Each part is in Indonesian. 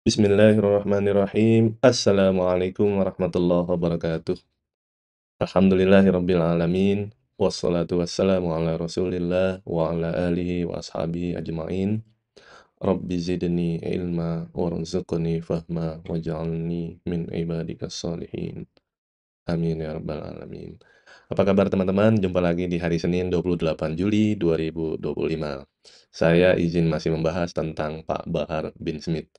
Bismillahirrahmanirrahim. Assalamualaikum warahmatullahi wabarakatuh. Alhamdulillahirabbil alamin, wassalatu wassalamu ala Rasulillah wa ala alihi wa ashabihi ajmain. Rabbi zidni ilma warzuqni fahma waj'alni min ibadikas sholihin. Amin ya rabbal alamin. Apa kabar teman-teman? Jumpa lagi di hari Senin 28 Juli 2025. Saya izin masih membahas tentang Pak Bahar bin Smith.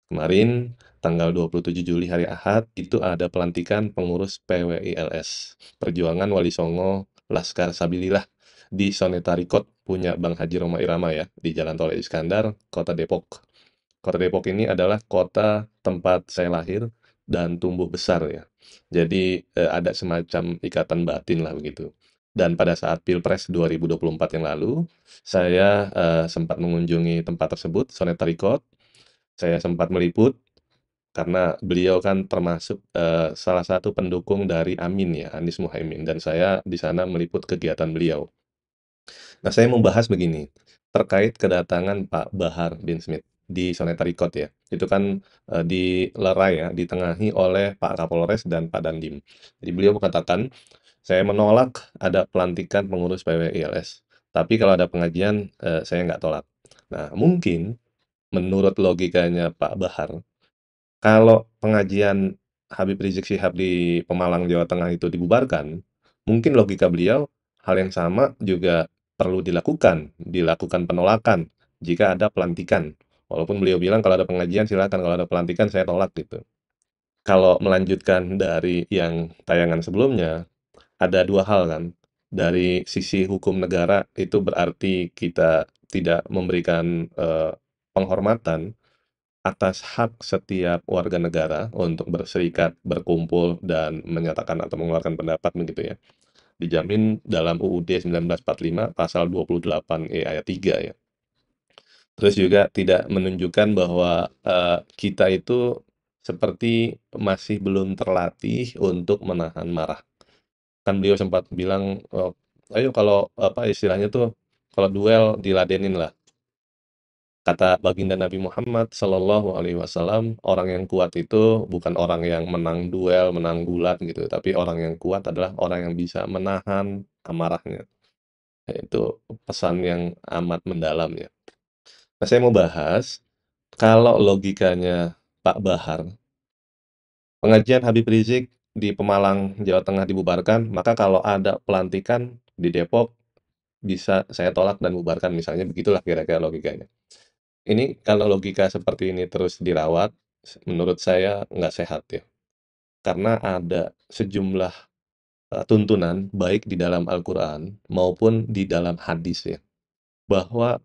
Kemarin, tanggal 27 Juli hari Ahad, itu ada pelantikan pengurus PWILS, Perjuangan Wali Songo Laskar Sabilillah, di Sonetarikot, punya Bang Haji Rhoma Irama ya, di Jalan Tol Iskandar, Kota Depok. Kota Depok ini adalah kota tempat saya lahir dan tumbuh besar ya. Jadi ada semacam ikatan batin lah begitu. Dan pada saat Pilpres 2024 yang lalu, saya sempat mengunjungi tempat tersebut, Sonetarikot. Saya sempat meliput karena beliau kan termasuk salah satu pendukung dari Amin ya, Anies Muhaimin, dan saya di sana meliput kegiatan beliau. Nah, saya mau bahas begini, terkait kedatangan Pak Bahar bin Smith di Sonetarikot ya. Itu kan dilerai ya, ditengahi oleh Pak Kapolres dan Pak Dandim. Jadi beliau mengatakan, saya menolak ada pelantikan pengurus PWILS, tapi kalau ada pengajian saya nggak tolak. Nah, mungkin menurut logikanya Pak Bahar, kalau pengajian Habib Rizik Syihab di Pemalang, Jawa Tengah itu dibubarkan, mungkin logika beliau hal yang sama juga perlu dilakukan penolakan jika ada pelantikan. Walaupun beliau bilang kalau ada pengajian silakan, kalau ada pelantikan saya tolak gitu. Kalau melanjutkan dari yang tayangan sebelumnya, ada dua hal kan. Dari sisi hukum negara itu berarti kita tidak memberikan penghormatan atas hak setiap warga negara untuk berserikat, berkumpul, dan menyatakan atau mengeluarkan pendapat begitu ya. Dijamin dalam UUD 1945 pasal 28E ayat 3 ya. Terus juga tidak menunjukkan bahwa kita itu seperti masih belum terlatih untuk menahan marah. Kan beliau sempat bilang, ayo kalau apa istilahnya tuh, kalau duel diladenin lah. Kata baginda Nabi Muhammad Shallallahu Alaihi Wasallam, orang yang kuat itu bukan orang yang menang duel, menang gulat gitu, tapi orang yang kuat adalah orang yang bisa menahan amarahnya. Itu pesan yang amat mendalam ya. Nah, saya mau bahas, kalau logikanya Pak Bahar, pengajian Habib Rizik di Pemalang, Jawa Tengah dibubarkan, maka kalau ada pelantikan di Depok, bisa saya tolak dan bubarkan, misalnya begitulah kira-kira logikanya. Ini kalau logika seperti ini terus dirawat, menurut saya nggak sehat ya. Karena ada sejumlah tuntunan baik di dalam Al-Quran maupun di dalam hadis ya, bahwa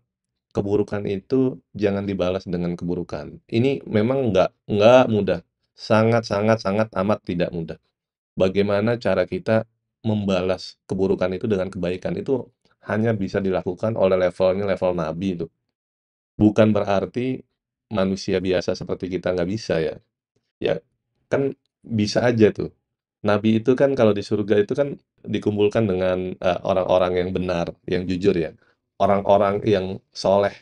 keburukan itu jangan dibalas dengan keburukan. Ini memang nggak mudah, sangat sangat sangat amat tidak mudah. Bagaimana cara kita membalas keburukan itu dengan kebaikan itu hanya bisa dilakukan oleh levelnya level nabi itu. Bukan berarti manusia biasa seperti kita nggak bisa ya. Ya, kan bisa aja tuh. Nabi itu kan kalau di surga itu kan dikumpulkan dengan orang-orang yang benar, yang jujur ya. Orang-orang yang soleh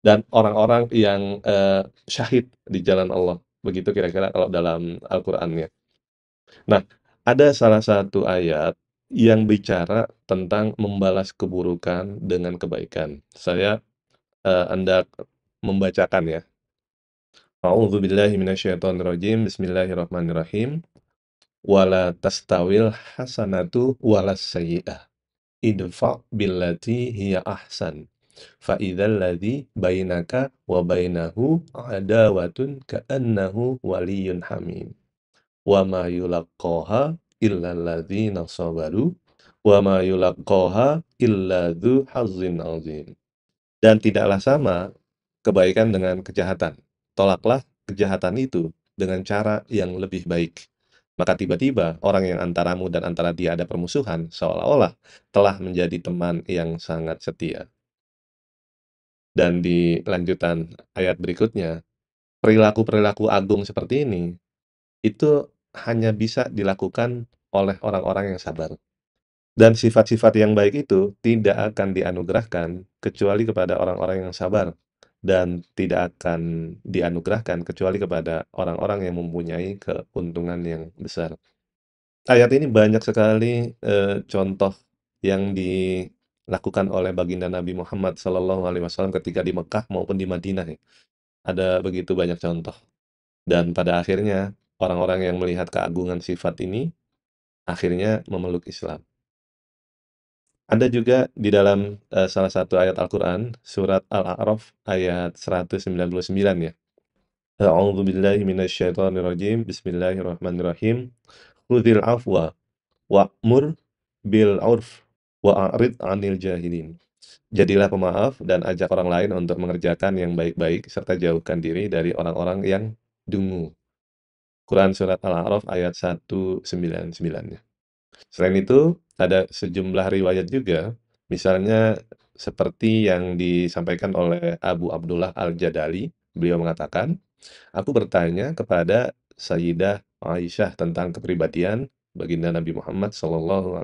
dan orang-orang yang syahid di jalan Allah. Begitu kira-kira kalau dalam Al-Qur'an ya. Nah, ada salah satu ayat yang bicara tentang membalas keburukan dengan kebaikan. Saya hendak membacakan ya. A'udzubillahi minasyaitonirrajim. Bismillahirrahmanirrahim. Wala tastawil hasanatu walas sayyi'ah. Idfa' billati hiya ahsan. Fa idzal ladzi bainaka wa bainahu adawatun ka'annahu waliyyun hamim. Wa ma yulaqqaha illa alladzina sabaru wa ma yulaqqaha illa dzu hazzin 'adzim. Dan tidaklah sama kebaikan dengan kejahatan. Tolaklah kejahatan itu dengan cara yang lebih baik. Maka tiba-tiba orang yang antaramu dan antara dia ada permusuhan seolah-olah telah menjadi teman yang sangat setia. Dan di lanjutan ayat berikutnya, perilaku-perilaku agung seperti ini itu hanya bisa dilakukan oleh orang-orang yang sabar. Dan sifat-sifat yang baik itu tidak akan dianugerahkan kecuali kepada orang-orang yang sabar. dan tidak akan dianugerahkan kecuali kepada orang-orang yang mempunyai keuntungan yang besar. Ayat ini banyak sekali, contoh yang dilakukan oleh baginda Nabi Muhammad SAW ketika di Mekah maupun di Madinah ya. Ada begitu banyak contoh. Dan pada akhirnya orang-orang yang melihat keagungan sifat ini akhirnya memeluk Islam. Ada juga di dalam, salah satu ayat Al-Qur'an, surat Al-A'raf ayat 199 ya. A'udzu billahi minasyaitonir rajim. Bismillahirrahmanirrahim. Khudhil afwa wa'mur bil 'urf wa'rid 'anil jahilin. Jadilah pemaaf dan ajak orang lain untuk mengerjakan yang baik-baik serta jauhkan diri dari orang-orang yang dungu. Quran surat Al-A'raf ayat 199 ya. Selain itu, ada sejumlah riwayat juga, misalnya seperti yang disampaikan oleh Abu Abdullah Al-Jadali, beliau mengatakan, "Aku bertanya kepada Sayyidah Aisyah tentang kepribadian baginda Nabi Muhammad SAW.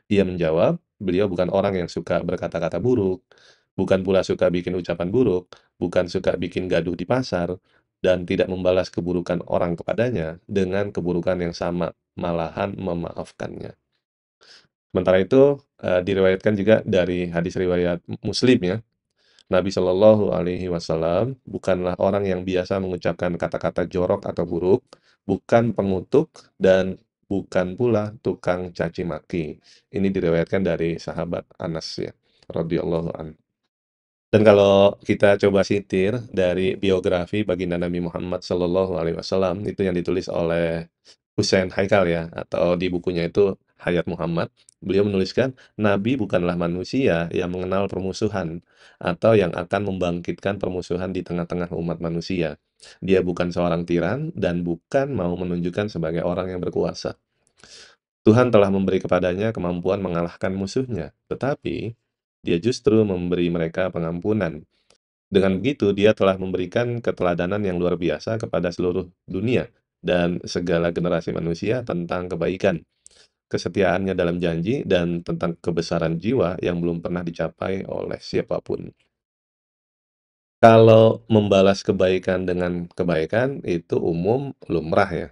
Ia menjawab, beliau bukan orang yang suka berkata-kata buruk, bukan pula suka bikin ucapan buruk, bukan suka bikin gaduh di pasar, dan tidak membalas keburukan orang kepadanya dengan keburukan yang sama, malahan memaafkannya." Sementara itu, diriwayatkan juga dari hadis riwayat Muslim ya, Nabi Shallallahu Alaihi Wasallam bukanlah orang yang biasa mengucapkan kata-kata jorok atau buruk, bukan pengutuk, dan bukan pula tukang caci maki. Ini diriwayatkan dari sahabat Anas ya, radhiyallahu an. Dan kalau kita coba sitir dari biografi baginda Nabi Muhammad Shallallahu Alaihi Wasallam itu yang ditulis oleh Hussein Haikal ya, atau di bukunya itu Hayat Muhammad, beliau menuliskan, Nabi bukanlah manusia yang mengenal permusuhan atau yang akan membangkitkan permusuhan di tengah-tengah umat manusia. Dia bukan seorang tiran dan bukan mau menunjukkan sebagai orang yang berkuasa. Tuhan telah memberi kepadanya kemampuan mengalahkan musuhnya, tetapi dia justru memberi mereka pengampunan. Dengan begitu, dia telah memberikan keteladanan yang luar biasa kepada seluruh dunia dan segala generasi manusia tentang kebaikan, kesetiaannya dalam janji, dan tentang kebesaran jiwa yang belum pernah dicapai oleh siapapun. Kalau membalas kebaikan dengan kebaikan itu umum lumrah ya.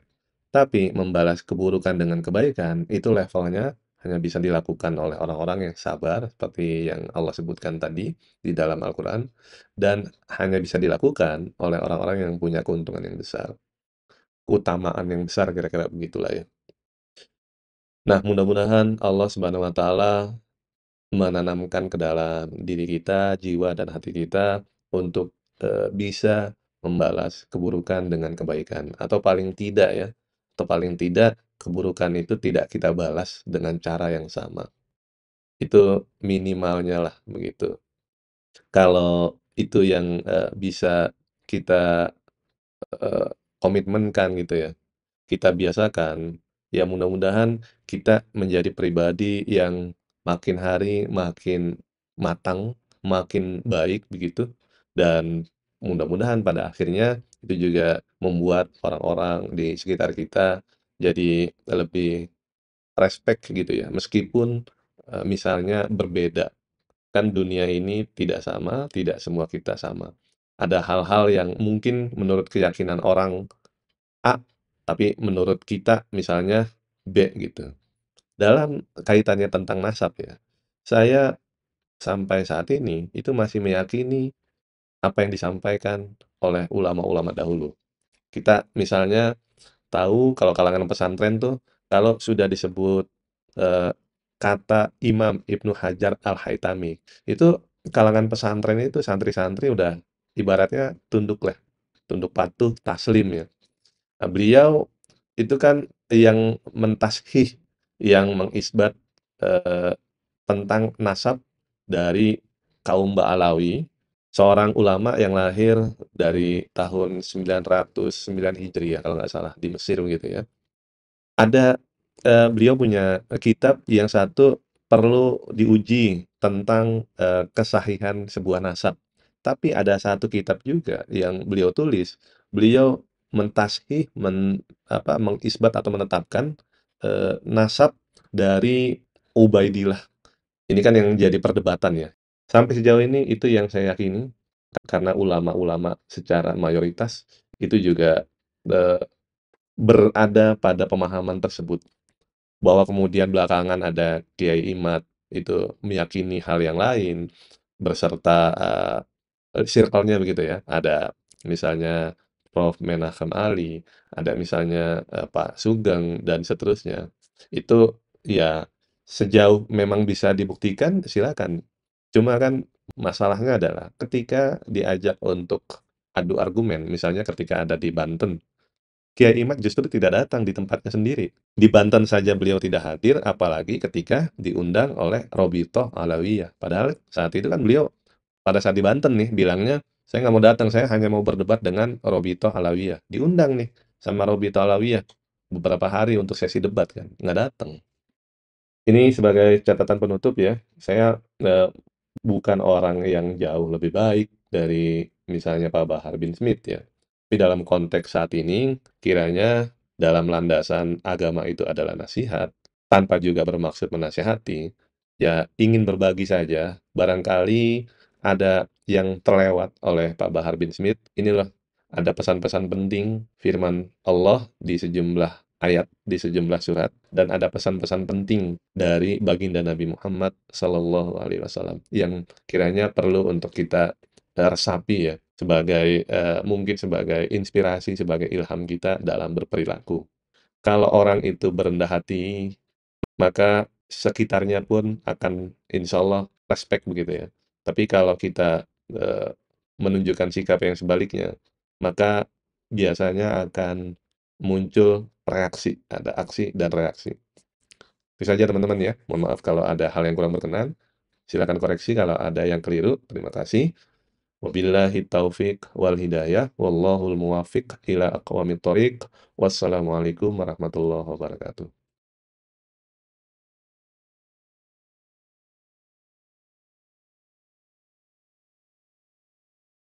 Tapi membalas keburukan dengan kebaikan itu levelnya hanya bisa dilakukan oleh orang-orang yang sabar seperti yang Allah sebutkan tadi di dalam Al-Qur'an, dan hanya bisa dilakukan oleh orang-orang yang punya keuntungan yang besar, keutamaan yang besar kira-kira begitulah ya. Nah, mudah-mudahan Allah Subhanahu wa taala menanamkan ke dalam diri kita, jiwa dan hati kita untuk, bisa membalas keburukan dengan kebaikan, atau paling tidak ya, atau paling tidak keburukan itu tidak kita balas dengan cara yang sama. Itu minimalnya lah, begitu. Kalau itu yang, bisa kita, eee, komitmenkan gitu ya, kita biasakan, ya mudah-mudahan kita menjadi pribadi yang makin hari makin matang, makin baik begitu, dan mudah-mudahan pada akhirnya itu juga membuat orang-orang di sekitar kita jadi lebih respect gitu ya, meskipun, misalnya berbeda. Kan dunia ini tidak sama, tidak semua kita sama. Ada hal-hal yang mungkin menurut keyakinan orang A, tapi menurut kita misalnya B gitu. Dalam kaitannya tentang nasab ya, saya sampai saat ini itu masih meyakini apa yang disampaikan oleh ulama-ulama dahulu. Kita misalnya tahu kalau kalangan pesantren tuh kalau sudah disebut, eee, kata Imam Ibnu Hajar Al-Haytami, itu kalangan pesantren itu santri-santri udah ibaratnya tunduk patuh, taslim ya. Nah, beliau itu kan yang mentashih, yang mengisbat, eee, tentang nasab dari kaum Ba'alawi, seorang ulama yang lahir dari tahun 909 Hijriah kalau nggak salah, di Mesir gitu ya. Ada, beliau punya, kitab yang satu perlu diuji tentang, kesahihan sebuah nasab. Tapi ada satu kitab juga yang beliau tulis, beliau mentashih, mengisbat atau menetapkan, nasab dari Ubaidillah. Ini kan yang jadi perdebatan ya. Sampai sejauh ini itu yang saya yakini, karena ulama-ulama secara mayoritas itu juga, eee, berada pada pemahaman tersebut. Bahwa kemudian belakangan ada Kiai Imad itu meyakini hal yang lain, berserta, circle-nya begitu ya. Ada misalnya Prof. Menachem Ali, ada misalnya, Pak Sugeng, dan seterusnya. Itu ya sejauh memang bisa dibuktikan silakan. Cuma kan masalahnya adalah ketika diajak untuk adu argumen, misalnya ketika ada di Banten, Kiai Imad justru tidak datang di tempatnya sendiri. Di Banten saja beliau tidak hadir, apalagi ketika diundang oleh Robitoh Alawiyah. Padahal saat itu kan beliau pada saat di Banten nih bilangnya, "Saya nggak mau datang, saya hanya mau berdebat dengan Robitoh Alawiyah." Diundang nih sama Robitoh Alawiyah beberapa hari untuk sesi debat kan, nggak datang. Ini sebagai catatan penutup ya, saya, bukan orang yang jauh lebih baik dari misalnya Pak Bahar bin Smith ya. Tapi dalam konteks saat ini, kiranya dalam landasan agama itu adalah nasihat, tanpa juga bermaksud menasihati, ya ingin berbagi saja. Barangkali ada yang terlewat oleh Pak Bahar bin Smith, inilah ada pesan-pesan penting firman Allah di sejumlah ayat, di sejumlah surat, dan ada pesan-pesan penting dari baginda Nabi Muhammad Sallallahu Alaihi Wasallam yang kiranya perlu untuk kita resapi ya sebagai mungkin sebagai inspirasi, sebagai ilham kita dalam berperilaku. Kalau orang itu berendah hati, maka sekitarnya pun akan insya Allah respect begitu ya. Tapi kalau kita menunjukkan sikap yang sebaliknya, maka biasanya akan muncul reaksi, ada aksi dan reaksi. Itu saja teman-teman ya. Mohon maaf kalau ada hal yang kurang berkenan. Silakan koreksi kalau ada yang keliru. Terima kasih. Wabillahi taufik wal hidayah. Wallahul muwafiq ila aqwamit thoriq. Wassalamualaikum warahmatullahi wabarakatuh.